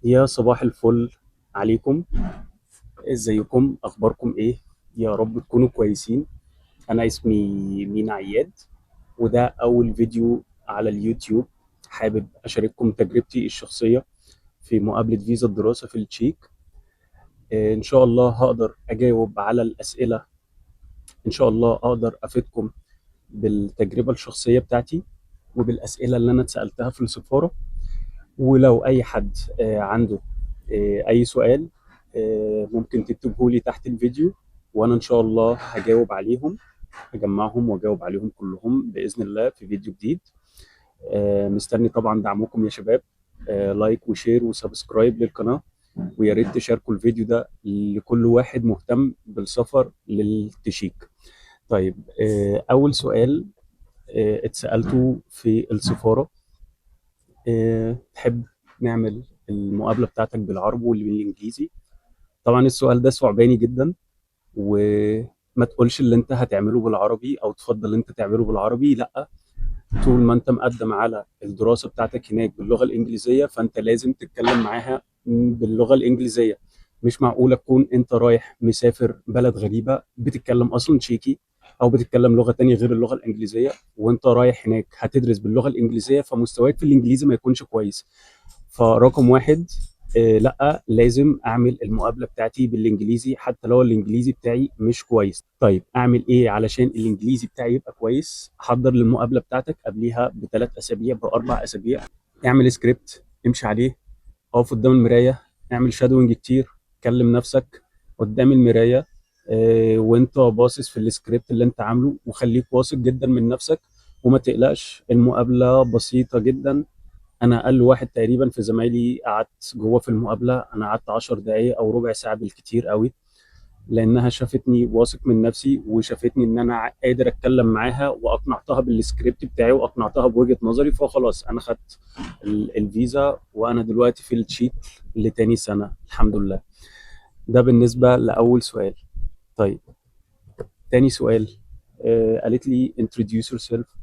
يا صباح الفل عليكم. ازيكم؟ اخباركم ايه؟ يا رب تكونوا كويسين. انا اسمي مينا عياد، وده اول فيديو على اليوتيوب. حابب اشارككم تجربتي الشخصية في مقابلة فيزا الدراسة في التشيك. ان شاء الله هقدر اجاوب على الاسئلة. ان شاء الله اقدر افيدكم بالتجربة الشخصية بتاعتي وبالاسئلة اللي انا اتسألتها في السفارة. ولو اي حد عنده اي سؤال ممكن تكتبه لي تحت الفيديو، وانا ان شاء الله هجاوب عليهم. هجمعهم واجاوب عليهم كلهم باذن الله في فيديو جديد. مستني طبعا دعمكم يا شباب. لايك وشير وسبسكرايب للقناة، ويا ريت تشاركوا الفيديو ده لكل واحد مهتم بالسفر للتشيك. طيب، اول سؤال اتسألته في السفارة: تحب نعمل المقابلة بتاعتك بالعربي ولا بالإنجليزي؟ طبعا السؤال ده صعباني جدا، وما تقولش اللي انت هتعمله بالعربي او تفضل انت تعمله بالعربي. لا، طول ما انت مقدم على الدراسة بتاعتك هناك باللغة الإنجليزية فانت لازم تتكلم معاها باللغة الإنجليزية. مش معقولة تكون انت رايح مسافر بلد غريبة بتتكلم اصلا تشيكي، او بتتكلم لغة تانية غير اللغة الإنجليزية، وانت رايح هناك هتدرس باللغة الإنجليزية فمستواك في الإنجليزي ما يكونش كويس. فرقم واحد، لا، لازم اعمل المقابله بتاعتي بالانجليزي حتى لو الانجليزي بتاعي مش كويس. طيب اعمل ايه علشان الانجليزي بتاعي يبقى كويس؟ حضر للمقابله بتاعتك قبليها ب3 اسابيع ب4 اسابيع. اعمل سكريبت امشي عليه. اقف قدام المرايه، اعمل شادوينج كتير. كلم نفسك قدام المرايه وانت باصص في السكريبت اللي انت عامله، وخليك واثق جدا من نفسك وما تقلقش. المقابله بسيطه جدا. انا اقل واحد تقريبا في زمايلي قعدت جوه في المقابله، انا قعدت 10 دقائق او ربع ساعه بالكتير قوي، لانها شافتني واثق من نفسي وشافتني ان انا قادر اتكلم معاها واقنعتها بالسكريبت بتاعي واقنعتها بوجهه نظري. فخلاص انا خدت الفيزا وانا دلوقتي في التشيك لتاني سنه الحمد لله. ده بالنسبه لاول سؤال. طيب، تاني سؤال، قالت لي introduce yourself.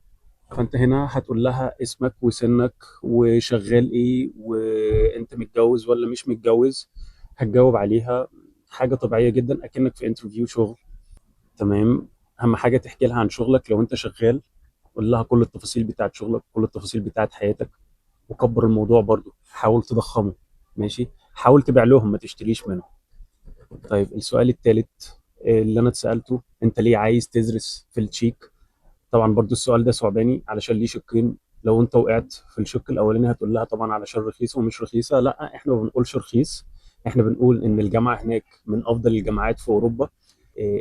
فانت هنا هتقول لها اسمك وسنك وشغال ايه وانت متجوز ولا مش متجوز. هتجاوب عليها حاجة طبيعية جدا اكنك في انترفيو شغل. تمام. اهم حاجة تحكي لها عن شغلك لو انت شغال. قول لها كل التفاصيل بتاعت شغلك، كل التفاصيل بتاعت حياتك، وكبر الموضوع برضو، حاول تضخمه. ماشي، حاول تبيع لهم ما تشتريش منهم. طيب السؤال الثالث اللي انا اتسألته: انت ليه عايز تدرس في التشيك؟ طبعا برضو السؤال ده صعباني علشان ليه شقين. لو انت وقعت في الشق الاولاني هتقول لها طبعا علشان رخيصه ومش رخيصه. لا، احنا ما بنقولش رخيص، احنا بنقول ان الجامعه هناك من افضل الجامعات في اوروبا.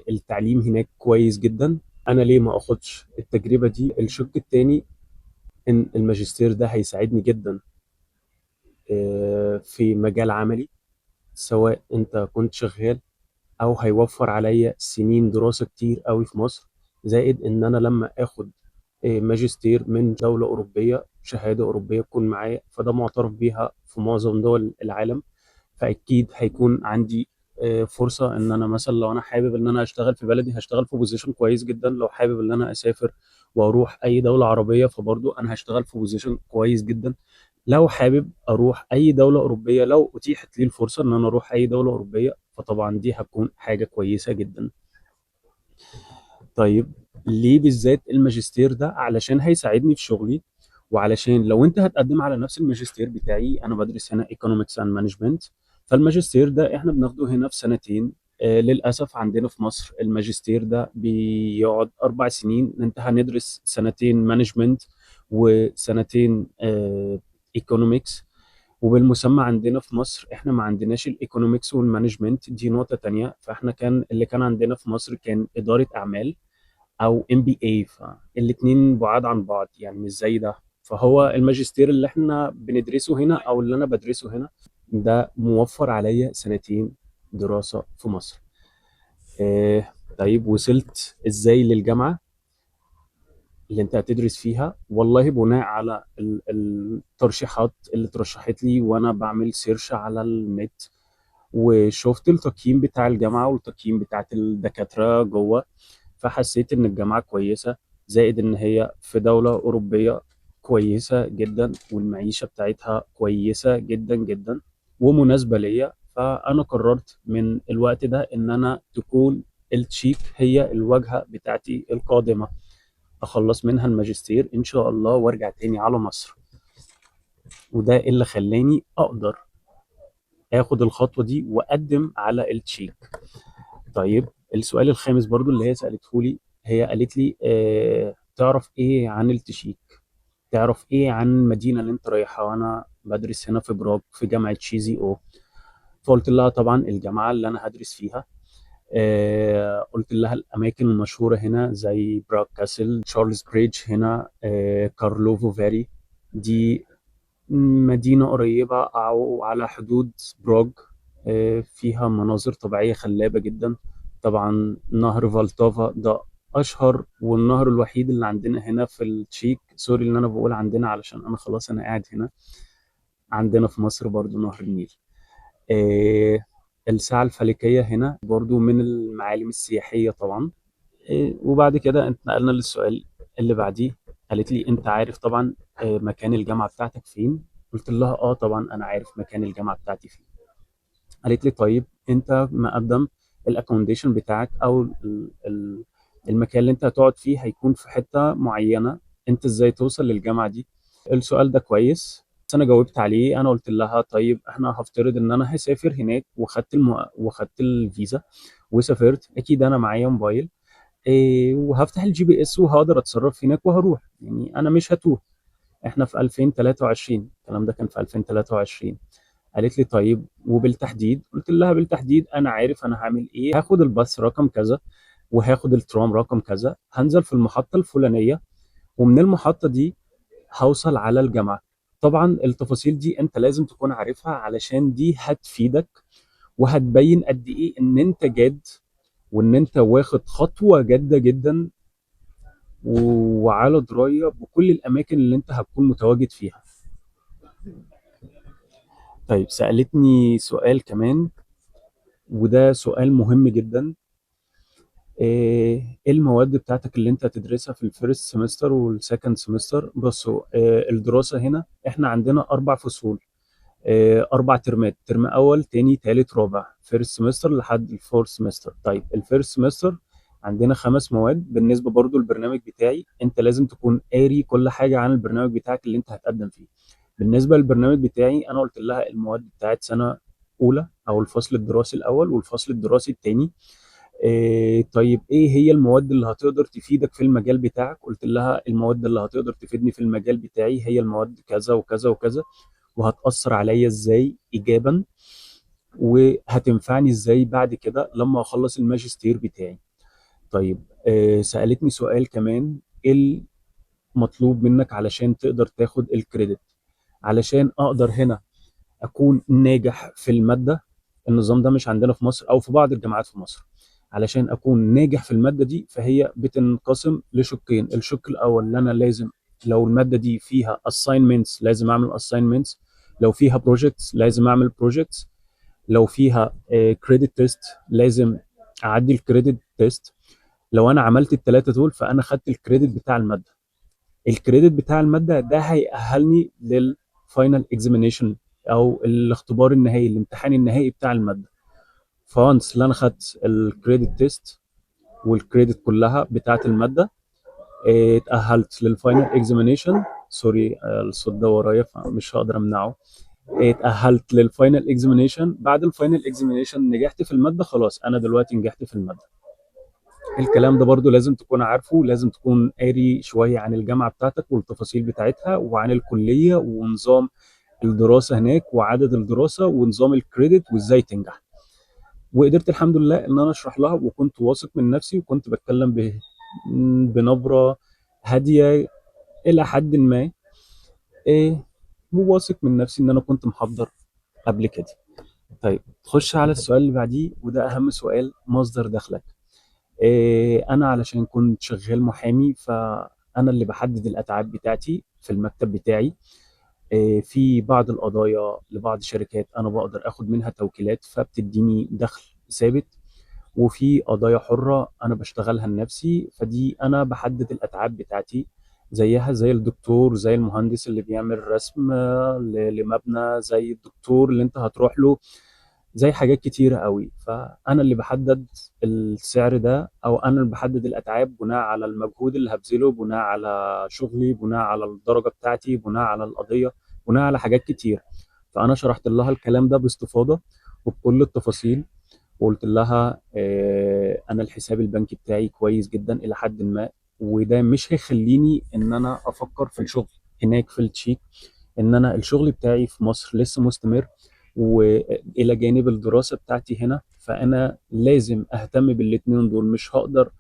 التعليم هناك كويس جدا. انا ليه ما اخدش التجربه دي؟ الشق التاني ان الماجستير ده هيساعدني جدا في مجال عملي، سواء انت كنت شغال او هيوفر عليا سنين دراسة كتير قوي في مصر. زائد ان انا لما اخد ماجستير من دولة أوروبية، شهادة أوروبية تكون معايا، فده معترف بيها في معظم دول العالم. فأكيد هيكون عندي فرصة إن أنا مثلا لو أنا حابب إن أنا أشتغل في بلدي هشتغل في بوزيشن كويس جدا. لو حابب إن أنا أسافر وأروح أي دولة عربية فبرضو أنا هشتغل في بوزيشن كويس جدا. لو حابب أروح أي دولة أوروبية، لو أتيحت لي الفرصة إن أنا أروح أي دولة أوروبية، فطبعا دي هتكون حاجة كويسة جدا. طيب، ليه بالذات الماجستير ده؟ علشان هيساعدني في شغلي، وعلشان لو انت هتقدم على نفس الماجستير بتاعي، انا بدرس هنا ايكونومكس اند مانجمنت. فالماجستير ده احنا بناخده هنا في سنتين. للاسف عندنا في مصر الماجستير ده بيقعد 4 سنين. انت هندرس سنتين مانجمنت وسنتين ايكونومكس. وبالمسمى عندنا في مصر احنا ما عندناش الايكونومكس والمانجمنت، دي نقطة تانية. فاحنا كان اللي كان عندنا في مصر كان إدارة أعمال او ام بي اي. فالاتنين بعاد عن بعض يعني مش زي ده. فهو الماجستير اللي احنا بندرسه هنا او اللي انا بدرسه هنا ده موفر عليا سنتين دراسة في مصر. طيب، وصلت ازاي للجامعة اللي انت هتدرس فيها؟ والله بناء على الترشيحات اللي ترشحت لي وانا بعمل سيرش على النت، وشفت التقييم بتاع الجامعة والتقييم بتاعت الدكاترة جوه، فحسيت ان الجامعة كويسة. زائد ان هي في دولة أوروبية كويسة جدا والمعيشة بتاعتها كويسة جدا جدا. ومناسبة ليا، فأنا قررت من الوقت ده إن أنا تكون التشيك هي الواجهة بتاعتي القادمة، أخلص منها الماجستير إن شاء الله وأرجع تاني على مصر. وده اللي خلاني أقدر آخد الخطوة دي وأقدم على التشيك. طيب السؤال الخامس برضو اللي هي سألته لي، هي قالت لي تعرف إيه عن التشيك؟ تعرف إيه عن المدينة اللي أنت رايحها؟ وأنا بدرس هنا في براغ في جامعة شيزي أو. فقلت لها طبعا الجامعة اللي أنا هدرس فيها. قلت لها الأماكن المشهورة هنا زي براغ كاسل، تشارلز بريدج هنا، كارلوفو فاري. دي مدينة قريبة أو على حدود براغ، فيها مناظر طبيعية خلابة جدا. طبعا نهر فالتوفا ده أشهر والنهر الوحيد اللي عندنا هنا في التشيك. سوري إن أنا بقول عندنا علشان أنا خلاص أنا قاعد هنا. عندنا في مصر برضو نهر النيل. آه، الساعة الفلكية هنا برضو من المعالم السياحية طبعا. وبعد كده انتقلنا للسؤال اللي بعديه. قالت لي انت عارف طبعا مكان الجامعة بتاعتك فين؟ قلت لها اه طبعا انا عارف مكان الجامعة بتاعتي فين. قالت لي طيب انت مقدم الاكوموديشن بتاعك او المكان اللي انت هتقعد فيه هيكون في حتة معينة، انت ازاي توصل للجامعة دي؟ السؤال ده كويس بس انا جاوبت عليه. انا قلت لها طيب احنا هفترض ان انا هسافر هناك وخدت وخدت الفيزا وسافرت، اكيد انا معايا موبايل وهفتح الجي بي اس وهقدر اتصرف هناك وهروح، يعني انا مش هتوه. احنا في 2023، الكلام ده كان في 2023. قالت لي طيب وبالتحديد؟ قلت لها بالتحديد انا عارف انا هعمل ايه. هاخد الباص رقم كذا وهاخد الترام رقم كذا، هنزل في المحطة الفلانية ومن المحطة دي هوصل على الجامعة. طبعا التفاصيل دي انت لازم تكون عارفها علشان دي هتفيدك وهتبين قد ايه ان انت جاد وان انت واخد خطوة جادة جدا وعلى دراية بكل الاماكن اللي انت هتكون متواجد فيها. طيب سألتني سؤال كمان وده سؤال مهم جدا. ايه المواد بتاعتك اللي انت هتدرسها في الفيرست سمستر والسكند سمستر؟ بصوا الدراسة هنا احنا عندنا 4 فصول، 4 ترمات، ترم اول تاني تالت رابع، فيرست سمستر لحد الفورث سمستر. طيب الفيرست سمستر عندنا 5 مواد. بالنسبه برضو للبرنامج بتاعي انت لازم تكون قاري كل حاجه عن البرنامج بتاعك اللي انت هتقدم فيه. بالنسبه للبرنامج بتاعي انا قلت لها المواد بتاعت سنه اولى او الفصل الدراسي الاول والفصل الدراسي الثاني. طيب ايه هي المواد اللي هتقدر تفيدك في المجال بتاعك؟ قلت لها المواد اللي هتقدر تفيدني في المجال بتاعي هي المواد كذا وكذا وكذا، وهتأثر عليا ازاي ايجابا وهتنفعني ازاي بعد كده لما اخلص الماجستير بتاعي. طيب سألتني سؤال كمان، ايه المطلوب منك علشان تقدر تاخد الكريدت؟ علشان اقدر هنا اكون ناجح في الماده، النظام ده مش عندنا في مصر او في بعض الجامعات في مصر. علشان اكون ناجح في الماده دي فهي بتنقسم لشقين. الشق الاول اللي انا لازم لو الماده دي فيها assignments لازم اعمل assignments، لو فيها projects لازم اعمل projects، لو فيها credit test لازم اعدي الكريدت تيست. لو انا عملت الثلاثه دول فانا خدت الكريدت بتاع الماده. الكريدت بتاع الماده ده هيأهلني للفاينل اكزامينيشن او الاختبار النهائي الامتحان النهائي بتاع الماده. فانس اللي انا خدت الكريدت تيست والكريدت كلها بتاعه الماده، اتأهلت للفاينل اكزامينيشن. سوري الصوت ده ورايا فمش هقدر امنعه. اتأهلت للفاينل اكزامينيشن. بعد الفاينل اكزامينيشن نجحت في الماده، خلاص انا دلوقتي نجحت في الماده. الكلام ده برضو لازم تكون عارفه، لازم تكون قاري شوية عن الجامعة بتاعتك والتفاصيل بتاعتها وعن الكلية ونظام الدراسة هناك وعدد الدراسة ونظام الكريدت وازاي تنجح. وقدرت الحمد لله ان انا اشرح لها وكنت واثق من نفسي وكنت بتكلم بنبرة هادية الى حد ما. ايه واثق من نفسي ان انا كنت محضر قبل كده. طيب خش على السؤال اللي بعديه وده اهم سؤال، مصدر دخلك. انا علشان كنت شغال محامي فانا اللي بحدد الاتعاب بتاعتي في المكتب بتاعي. في بعض القضايا لبعض الشركات انا بقدر اخد منها توكيلات فبتديني دخل ثابت، وفي قضايا حرة انا بشتغلها لنفسي فدي انا بحدد الاتعاب بتاعتي زيها زي الدكتور، زي المهندس اللي بيعمل رسم لمبنى، زي الدكتور اللي انت هتروح له، زي حاجات كتيرة قوي. فأنا اللي بحدد السعر ده، أو أنا اللي بحدد الأتعاب بناء على المجهود اللي هبذله، بناء على شغلي، بناء على الدرجة بتاعتي، بناء على القضية، بناء على حاجات كتير. فأنا شرحت لها الكلام ده باستفاضة وبكل التفاصيل، وقلت لها أنا الحساب البنكي بتاعي كويس جدا إلى حد ما، وده مش هيخليني إن أنا أفكر في الشغل هناك في التشيك، ان انا الشغل بتاعي في مصر لسه مستمر، والى جانب الدراسه بتاعتي هنا، فانا لازم اهتم بالاتنين دول. مش هقدر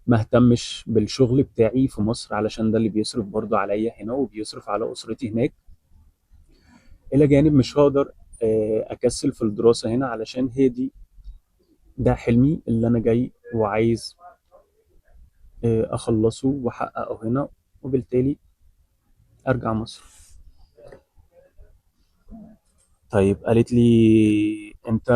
ما اهتمش بالشغل بتاعي في مصر، علشان ده اللي بيصرف برضه عليا هنا وبيصرف على اسرتي هناك. الى جانب مش هقدر اكسل في الدراسه هنا، علشان هي دي، ده حلمي اللي انا جاي وعايز اخلصه واحققه هنا، وبالتالي ارجع مصر. طيب قالت لي انت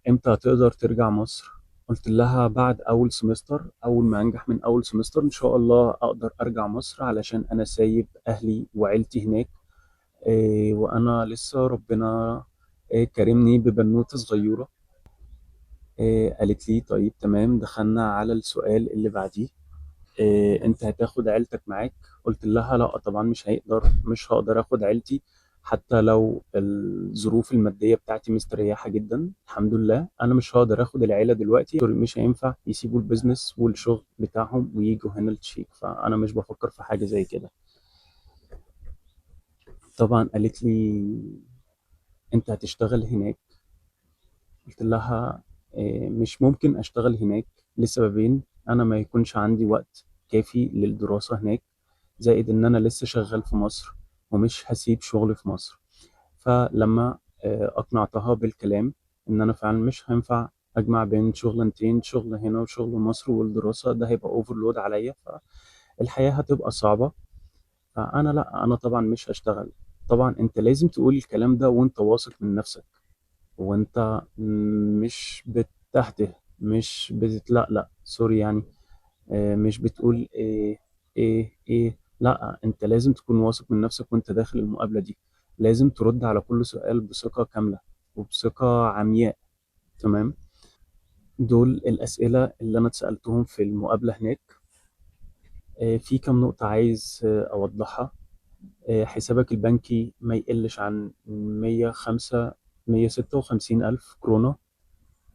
امتى هتقدر ترجع مصر؟ قلت لها بعد اول سمستر، اول ما انجح من اول سمستر ان شاء الله اقدر ارجع مصر، علشان انا سايب اهلي وعيلتي هناك. وانا لسه ربنا كرمني ببنوتة صغيرة. قالت لي طيب تمام، دخلنا على السؤال اللي بعديه. انت هتاخد عيلتك معاك؟ قلت لها لا طبعا، مش هقدر اخد عيلتي، حتى لو الظروف المادية بتاعتي مستريحة جدا الحمد لله. انا مش هقدر اخد العيلة دلوقتي، مش هينفع يسيبوا البيزنس والشغل بتاعهم ويجوا هنا التشيك، فانا مش بفكر في حاجة زي كده. طبعا قالت لي انت هتشتغل هناك؟ قلت لها مش ممكن اشتغل هناك لسببين: انا ما يكونش عندي وقت كافي للدراسة هناك، زائد ان انا لسه شغال في مصر ومش هسيب شغلي في مصر. فلما اقنعتها بالكلام ان انا فعلا مش هينفع اجمع بين شغلانتين، شغل هنا وشغل مصر والدراسة، ده هيبقى اوفرلود عليا، فالحياة هتبقى صعبة. فانا لا، انا طبعا مش هشتغل. طبعا انت لازم تقول الكلام ده وانت واثق من نفسك، وانت مش بتهته، مش لا لا سوري يعني، مش بتقول ايه لا، انت لازم تكون واثق من نفسك وانت داخل المقابلة دي. لازم ترد على كل سؤال بثقة كاملة وبثقة عمياء. تمام. دول الأسئلة اللي أنا اتسألتهم في المقابلة هناك. في كام نقطة عايز أوضحها. حسابك البنكي ما يقلش عن 156 ألف كرونة،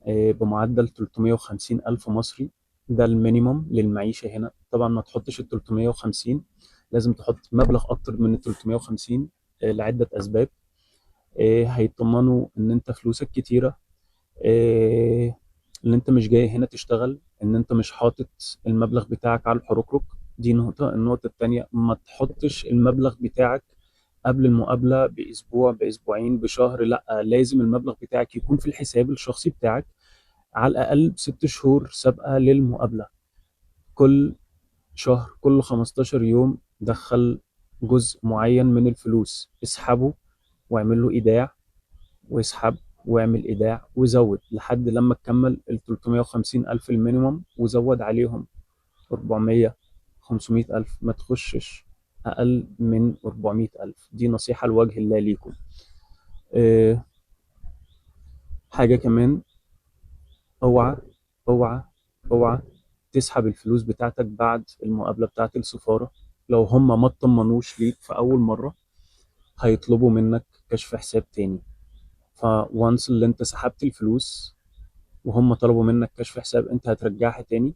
بمعدل 350 ألف مصري. ده المينيموم للمعيشة هنا. طبعا ما تحطش ال 350، لازم تحط مبلغ أكتر من ال 350 لعدة أسباب. هيطمنوا إن أنت فلوسك كتيرة، إن أنت مش جاي هنا تشتغل، إن أنت مش حاطط المبلغ بتاعك على الحركرك. دي نقطة. النقطة التانية: ما تحطش المبلغ بتاعك قبل المقابلة بأسبوع، بأسبوعين، بشهر. لأ، لازم المبلغ بتاعك يكون في الحساب الشخصي بتاعك على الأقل 6 شهور سابقة للمقابلة. كل شهر، كل 15 يوم دخل جزء معين من الفلوس، اسحبه واعمل له إيداع، واسحب واعمل إيداع وزود لحد لما تكمل ال 350 ألف المينيموم، وزود عليهم 400 500 ألف. ما تخشش أقل من 400 ألف. دي نصيحة لوجه الله ليكم. أه حاجة كمان: اوعى اوعى اوعى تسحب الفلوس بتاعتك بعد المقابلة بتاعت السفارة. لو هم ما اطمنوش ليك في أول مرة، هيطلبوا منك كشف حساب تاني. فوانس اللي انت سحبت الفلوس وهم طلبوا منك كشف حساب، انت هترجعها تاني.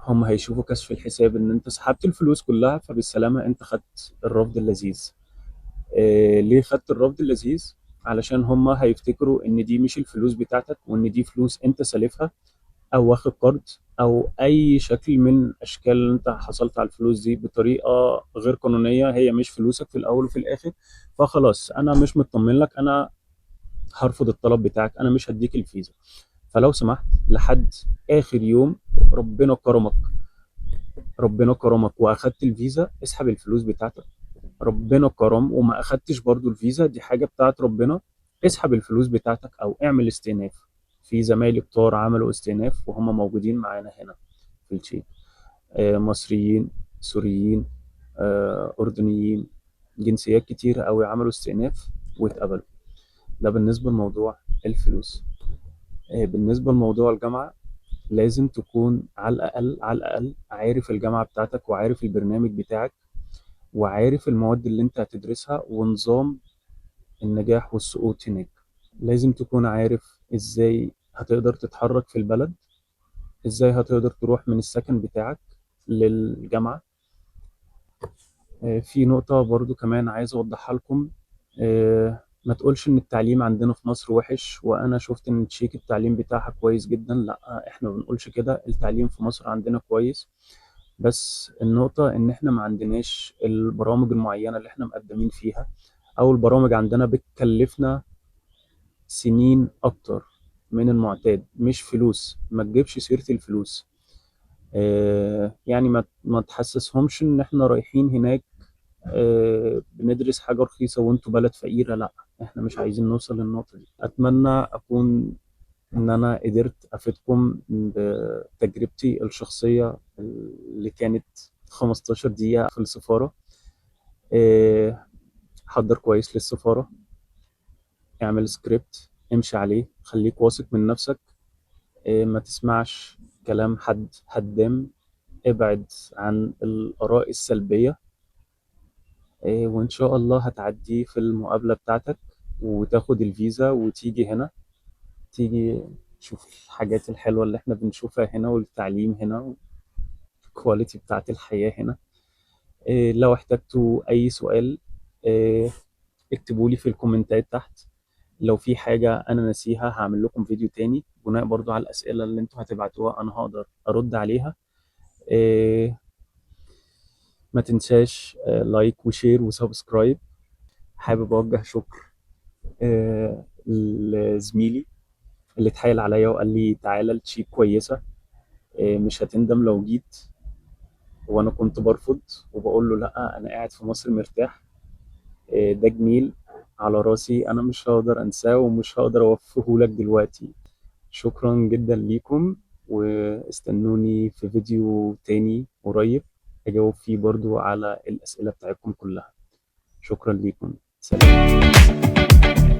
هم هيشوفوا كشف الحساب ان انت سحبت الفلوس كلها، فبالسلامة انت خدت الرفض اللذيذ. ليه خدت الرفض اللذيذ؟ علشان هم هيفتكروا ان دي مش الفلوس بتاعتك، وان دي فلوس انت سالفها، او واخد قرض، او اي شكل من اشكال اللي انت حصلت على الفلوس دي بطريقه غير قانونيه. هي مش فلوسك في الاول وفي الاخر. فخلاص انا مش مطمن لك، انا هرفض الطلب بتاعك، انا مش هديك الفيزا. فلو سمحت لحد اخر يوم، ربنا كرمك، ربنا كرمك واخدت الفيزا، اسحب الفلوس بتاعتك. ربنا كرم وما اخدتش برضو الفيزا، دي حاجه بتاعت ربنا. اسحب الفلوس بتاعتك او اعمل استئناف. في زمايلي كتار عملوا استئناف وهم موجودين معانا هنا في التشيك. مصريين، سوريين، أردنيين، جنسيات كتيرة أوي عملوا استئناف واتقبلوا. ده بالنسبة لموضوع الفلوس. بالنسبة لموضوع الجامعة، لازم تكون على الأقل على الأقل عارف الجامعة بتاعتك، وعارف البرنامج بتاعك، وعارف المواد اللي انت هتدرسها، ونظام النجاح والسقوط هناك. لازم تكون عارف ازاي هتقدر تتحرك في البلد، ازاي هتقدر تروح من السكن بتاعك للجامعة. في نقطة برضو كمان عايز أوضحها لكم. ما تقولش إن التعليم عندنا في مصر وحش، وأنا شفت إن تشيك التعليم بتاعها كويس جدا. لأ، إحنا ما بنقولش كده. التعليم في مصر عندنا كويس، بس النقطة إن إحنا ما عندناش البرامج المعينة اللي إحنا مقدمين فيها، أو البرامج عندنا بتكلفنا سنين أكتر من المعتاد. مش فلوس، ما تجيبش سيرة الفلوس. يعني ما تحسسهمش إن إحنا رايحين هناك بندرس حاجة رخيصة وانتوا بلد فقيرة. لا، احنا مش عايزين نوصل للنقطة دي. اتمنى اكون ان انا قدرت افيدكم بتجربتي الشخصية اللي كانت 15 دقيقة في السفارة. آه، حضر كويس للسفارة، اعمل سكريبت امشي عليه، خليك واثق من نفسك. ما تسمعش كلام حد هدام، ابعد عن الآراء السلبية. وإن شاء الله هتعدي في المقابلة بتاعتك، وتاخد الفيزا وتيجي هنا، تيجي تشوف الحاجات الحلوة اللي احنا بنشوفها هنا، والتعليم هنا، والكواليتي بتاعت الحياة هنا. لو احتجتوا أي سؤال، اكتبوا لي في الكومنتات تحت. لو في حاجة أنا ناسيها هعمل لكم فيديو تاني بناء برضو على الأسئلة اللي انتوا هتبعتوها، أنا هقدر أرد عليها. آه، ما تنساش لايك وشير وسبسكرايب. حابب أوجه شكر لزميلي اللي اتحايل عليا وقال لي تعالى التشيك كويسة، مش هتندم لو جيت. وانا كنت برفض وبقول له لا، انا قاعد في مصر مرتاح. ده جميل على راسي، انا مش هقدر انساه ومش هقدر اوفيه لك دلوقتي. شكرا جدا ليكم، واستنوني في فيديو تاني قريب اجاوب فيه برضو على الاسئلة بتاعتكم كلها. شكرا ليكم، سلام.